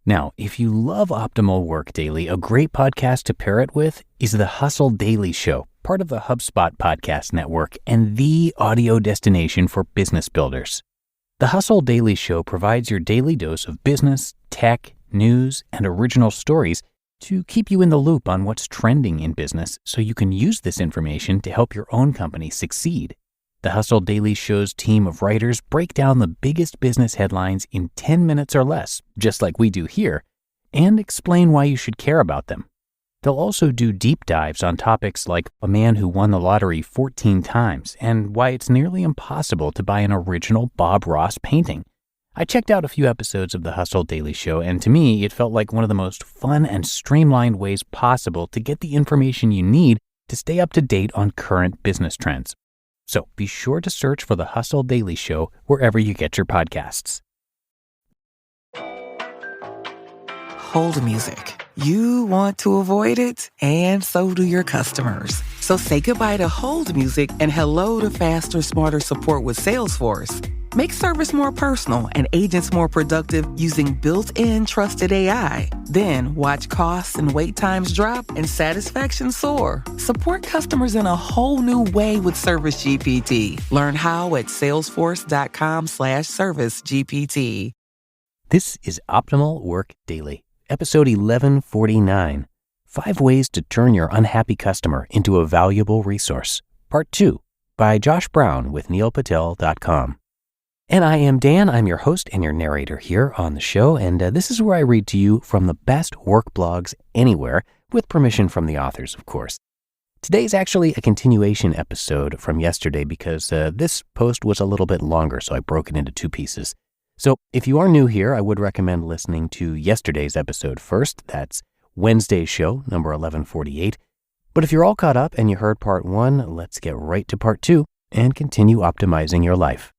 Now, if you love Optimal Work Daily, a great podcast to pair it with is the Hustle Daily Show, part of the HubSpot podcast network and the audio destination for business builders. The Hustle Daily Show provides your daily dose of business, tech, news, and original stories to keep you in the loop on what's trending in business so you can use this information to help your own company succeed. The Hustle Daily Show's team of writers break down the biggest business headlines in 10 minutes or less, just like we do here, and explain why you should care about them. They'll also do deep dives on topics like a man who won the lottery 14 times and why it's nearly impossible to buy an original Bob Ross painting. I checked out a few episodes of the Hustle Daily Show, and to me, it felt like one of the most fun and streamlined ways possible to get the information you need to stay up to date on current business trends. So be sure to search for the Hustle Daily Show wherever you get your podcasts. Hold music. You want to avoid it, and so do your customers. So say goodbye to hold music and hello to faster, smarter support with Salesforce. Make service more personal and agents more productive using built-in trusted AI. Then watch costs and wait times drop and satisfaction soar. Support customers in a whole new way with Service GPT. Learn how at salesforce.com/service GPT. This is Optimal Work Daily, episode 1149, 5 Ways to Turn Your Unhappy Customer into a Valuable Resource, Part 2, by Josh Brown with neilpatel.com. And I am Dan. I'm your host and your narrator here on the show, and this is where I read to you from the best work blogs anywhere, with permission from the authors, of course. Today's actually a continuation episode from yesterday because this post was a little bit longer, so I broke it into 2 pieces. So if you are new here, I would recommend listening to yesterday's episode first. That's Wednesday's show, number 1148. But if you're all caught up and you heard part 1, let's get right to part 2 and continue optimizing your life.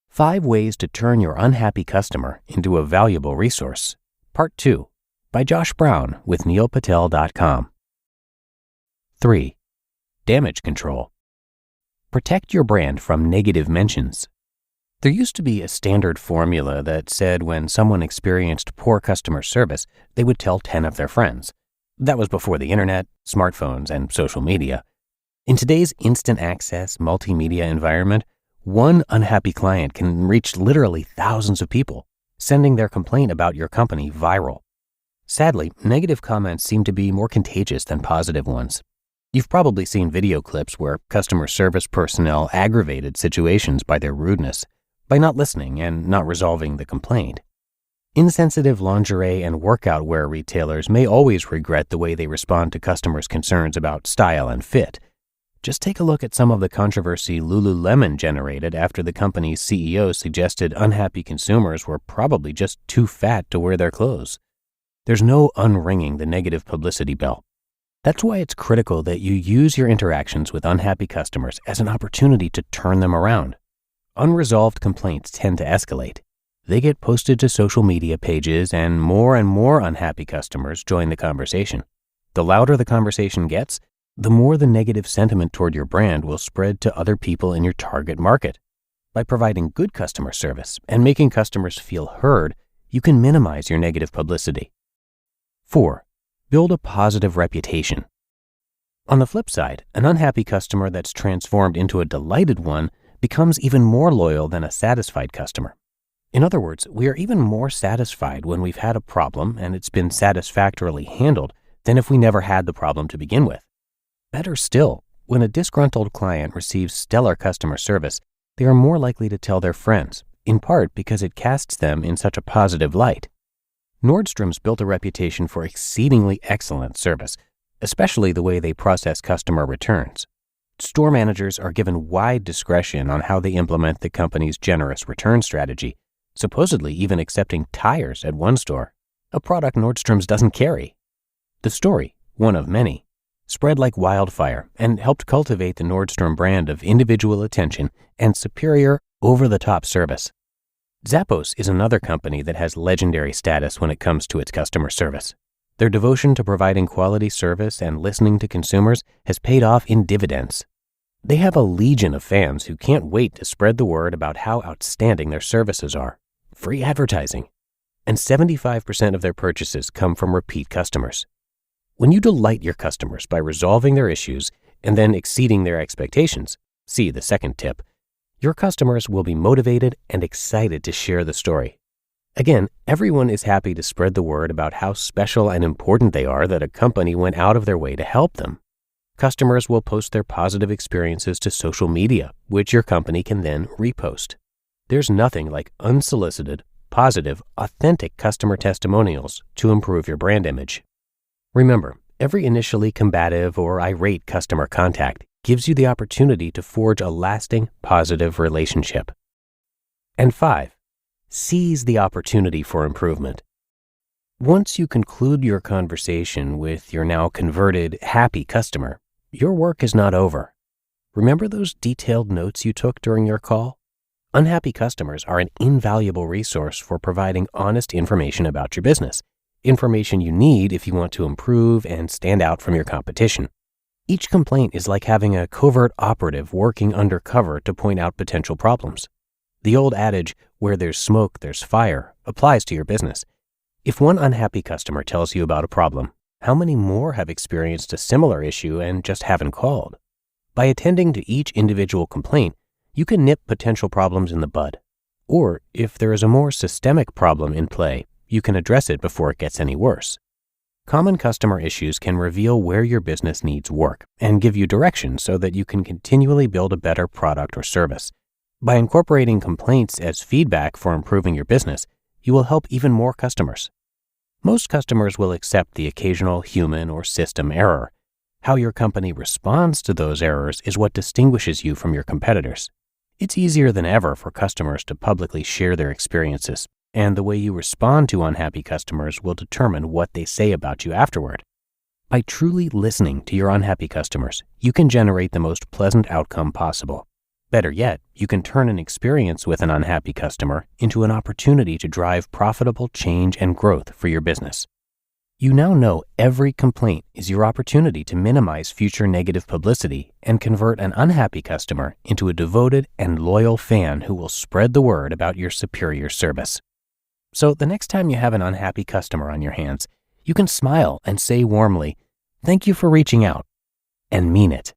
5 Ways to Turn Your Unhappy Customer into a Valuable Resource, Part 2, by Josh Brown with neilpatel.com. 3. Damage Control. Protect your brand from negative mentions. There used to be a standard formula that said when someone experienced poor customer service, they would tell 10 of their friends. That was before the internet, smartphones, and social media. In today's instant access multimedia environment, one unhappy client can reach literally thousands of people, sending their complaint about your company viral. Sadly, negative comments seem to be more contagious than positive ones. You've probably seen video clips where customer service personnel aggravated situations by their rudeness, by not listening and not resolving the complaint. Insensitive lingerie and workout wear retailers may always regret the way they respond to customers' concerns about style and fit. Just take a look at some of the controversy Lululemon generated after the company's CEO suggested unhappy consumers were probably just too fat to wear their clothes. There's no unringing the negative publicity bell. That's why it's critical that you use your interactions with unhappy customers as an opportunity to turn them around. Unresolved complaints tend to escalate. They get posted to social media pages, and more unhappy customers join the conversation. The louder the conversation gets, the more the negative sentiment toward your brand will spread to other people in your target market. By providing good customer service and making customers feel heard, you can minimize your negative publicity. 4. Build a positive reputation. On the flip side, an unhappy customer that's transformed into a delighted one becomes even more loyal than a satisfied customer. In other words, we are even more satisfied when we've had a problem and it's been satisfactorily handled than if we never had the problem to begin with. Better still, when a disgruntled client receives stellar customer service, they are more likely to tell their friends, in part because it casts them in such a positive light. Nordstrom's built a reputation for exceedingly excellent service, especially the way they process customer returns. Store managers are given wide discretion on how they implement the company's generous return strategy, supposedly even accepting tires at one store, a product Nordstrom's doesn't carry. The story, one of many, spread like wildfire and helped cultivate the Nordstrom brand of individual attention and superior, over-the-top service. Zappos is another company that has legendary status when it comes to its customer service. Their devotion to providing quality service and listening to consumers has paid off in dividends. They have a legion of fans who can't wait to spread the word about how outstanding their services are. Free advertising. And 75% of their purchases come from repeat customers. When you delight your customers by resolving their issues and then exceeding their expectations, see the second tip, your customers will be motivated and excited to share the story. Again, everyone is happy to spread the word about how special and important they are that a company went out of their way to help them. Customers will post their positive experiences to social media, which your company can then repost. There's nothing like unsolicited, positive, authentic customer testimonials to improve your brand image. Remember, every initially combative or irate customer contact gives you the opportunity to forge a lasting, positive relationship. And 5, seize the opportunity for improvement. Once you conclude your conversation with your now converted, happy customer, your work is not over. Remember those detailed notes you took during your call? Unhappy customers are an invaluable resource for providing honest information about your business, information you need if you want to improve and stand out from your competition. Each complaint is like having a covert operative working undercover to point out potential problems. The old adage, where there's smoke, there's fire, applies to your business. If one unhappy customer tells you about a problem, how many more have experienced a similar issue and just haven't called? By attending to each individual complaint, you can nip potential problems in the bud. Or, if there is a more systemic problem in play, you can address it before it gets any worse. Common customer issues can reveal where your business needs work and give you direction so that you can continually build a better product or service. By incorporating complaints as feedback for improving your business, you will help even more customers. Most customers will accept the occasional human or system error. How your company responds to those errors is what distinguishes you from your competitors. It's easier than ever for customers to publicly share their experiences, and the way you respond to unhappy customers will determine what they say about you afterward. By truly listening to your unhappy customers, you can generate the most pleasant outcome possible. Better yet, you can turn an experience with an unhappy customer into an opportunity to drive profitable change and growth for your business. You now know every complaint is your opportunity to minimize future negative publicity and convert an unhappy customer into a devoted and loyal fan who will spread the word about your superior service. So the next time you have an unhappy customer on your hands, you can smile and say warmly, "Thank you for reaching out," and mean it.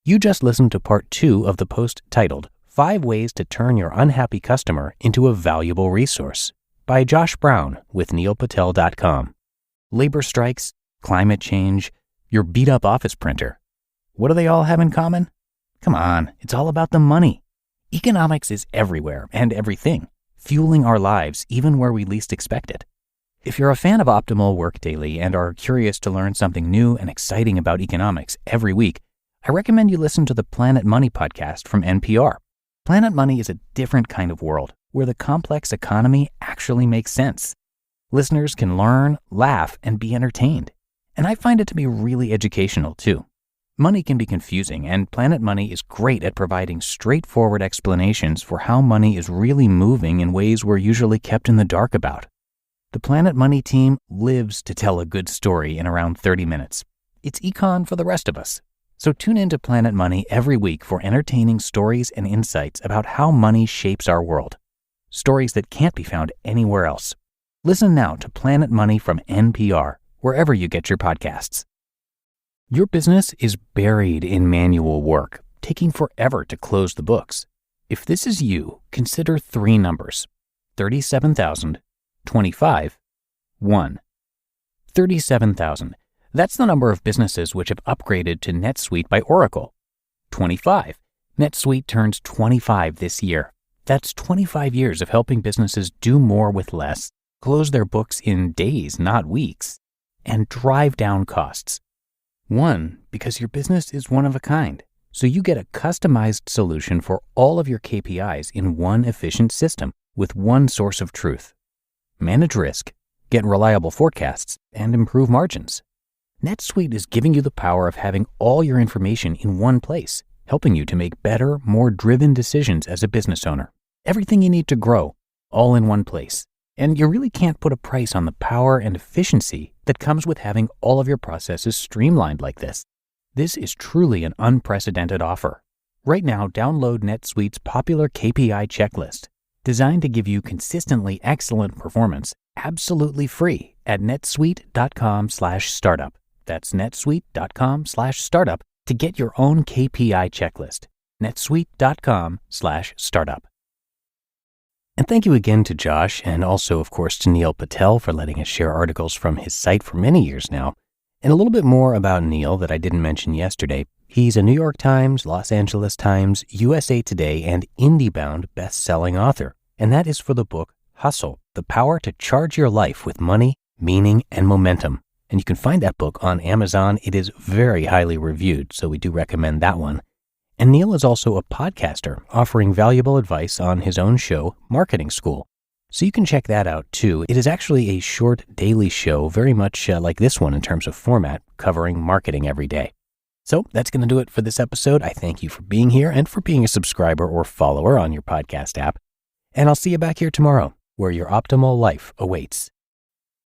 You just listened to part 2 of the post titled 5 Ways to Turn Your Unhappy Customer into a Valuable Resource by Josh Brown with neilpatel.com. Labor strikes, climate change, your beat-up office printer. What do they all have in common? Come on, it's all about the money. Economics is everywhere and everything, fueling our lives even where we least expect it. If you're a fan of Optimal Work Daily and are curious to learn something new and exciting about economics every week, I recommend you listen to the Planet Money podcast from NPR. Planet Money is a different kind of world where the complex economy actually makes sense. Listeners can learn, laugh, and be entertained. And I find it to be really educational too. Money can be confusing, and Planet Money is great at providing straightforward explanations for how money is really moving in ways we're usually kept in the dark about. The Planet Money team lives to tell a good story in around 30 minutes. It's econ for the rest of us. So tune into Planet Money every week for entertaining stories and insights about how money shapes our world. Stories that can't be found anywhere else. Listen now to Planet Money from NPR, wherever you get your podcasts. Your business is buried in manual work, taking forever to close the books. If this is you, consider 3 numbers: 37,000, 25, 1. 37,000. That's the number of businesses which have upgraded to NetSuite by Oracle. 25. NetSuite turns 25 this year. That's 25 years of helping businesses do more with less, close their books in days, not weeks, and drive down costs. 1, because your business is one of a kind, so you get a customized solution for all of your KPIs in one efficient system with one source of truth. Manage risk, get reliable forecasts, and improve margins. NetSuite is giving you the power of having all your information in one place, helping you to make better, more driven decisions as a business owner. Everything you need to grow, all in one place. And you really can't put a price on the power and efficiency that comes with having all of your processes streamlined like this. This is truly an unprecedented offer. Right now, download NetSuite's popular KPI checklist, designed to give you consistently excellent performance, absolutely free at netsuite.com/startup. That's netsuite.com/startup to get your own KPI checklist. netsuite.com/startup. And thank you again to Josh, and also, of course, to Neil Patel for letting us share articles from his site for many years now. And a little bit more about Neil that I didn't mention yesterday. He's a New York Times, Los Angeles Times, USA Today, and IndieBound best-selling author. And that is for the book Hustle, The Power to Charge Your Life with Money, Meaning, and Momentum. And you can find that book on Amazon. It is very highly reviewed, so we do recommend that one. And Neil is also a podcaster, offering valuable advice on his own show, Marketing School. So you can check that out too. It is actually a short daily show, very much like this one in terms of format, covering marketing every day. So that's going to do it for this episode. I thank you for being here and for being a subscriber or follower on your podcast app. And I'll see you back here tomorrow, where your optimal life awaits.